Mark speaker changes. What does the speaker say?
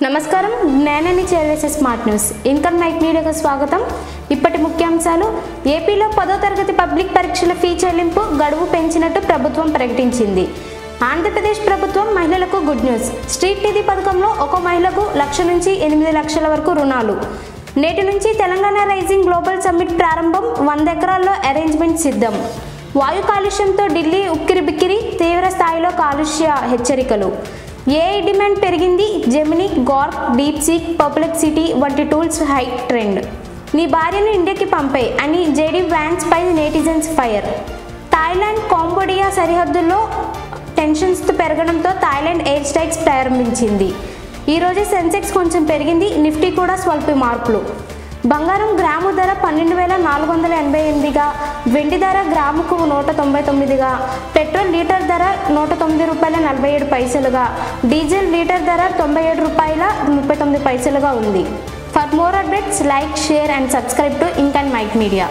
Speaker 1: నమస్కారం జ్ఞానాన్ని చేరవేసే smart news income mic మీడియాకు స్వాగతం. ఇప్పటి ముఖ్యాంశాలు. ఏపీలో 10వ తరగతి పబ్లిక్ పరీక్షల ఫీ చెల్లింపు గడువు పెంచినట్టు ప్రభుత్వం ప్రకటించింది. ఆంధ్రప్రదేశ్ ప్రభుత్వం మహిళలకు గుడ్ న్యూస్. స్ట్రీట్ నిధి పథకంలో ఒక మహిళకు 1 లక్ష నుంచి 8 లక్షల వరకు రుణాలు. నేటి నుంచి తెలంగాణ రైజింగ్ గ్లోబల్ సమ్మిట్ ప్రారంభం. 100 ఎకరాల్లో అరేంజ్మెంట్ సిద్ధం. వాయు కాలుష్యంతో ఢిల్లీ ఉక్కిరిబిక్కిరి. తీవ్ర స్థాయిలో కాలుష్య హెచ్చరికలు. ఏఐ డిమాండ్ పెరిగింది. జెమినీ, గార్క్, డీప్ సీక్, పర్ప్లెక్సిటీ వంటి టూల్స్ హై ట్రెండ్. నీ భార్యను ఇండియాకి పంపే అని జేడీ వ్యాన్స్ పై నెటిజన్స్ ఫైర్. థాయిలాండ్ కాంబోడియా సరిహద్దుల్లో టెన్షన్స్ పెరగడంతో థాయిలాండ్ ఎయిర్ స్ట్రైక్స్ ప్రారంభించింది. ఈరోజు సెన్సెక్స్ కొంచెం పెరిగింది. నిఫ్టీ కూడా స్వల్ప మార్పులు. బంగారం గ్రాము ధర 12,488గా, వెండి ధర గ్రాముకు 199గా, పెట్రోల్ లీటర్ ధర ₹109.47గా, డీజిల్ లీటర్ ధర ₹97.39గా ఉంది. For more updates like, share and subscribe to Income Mike media.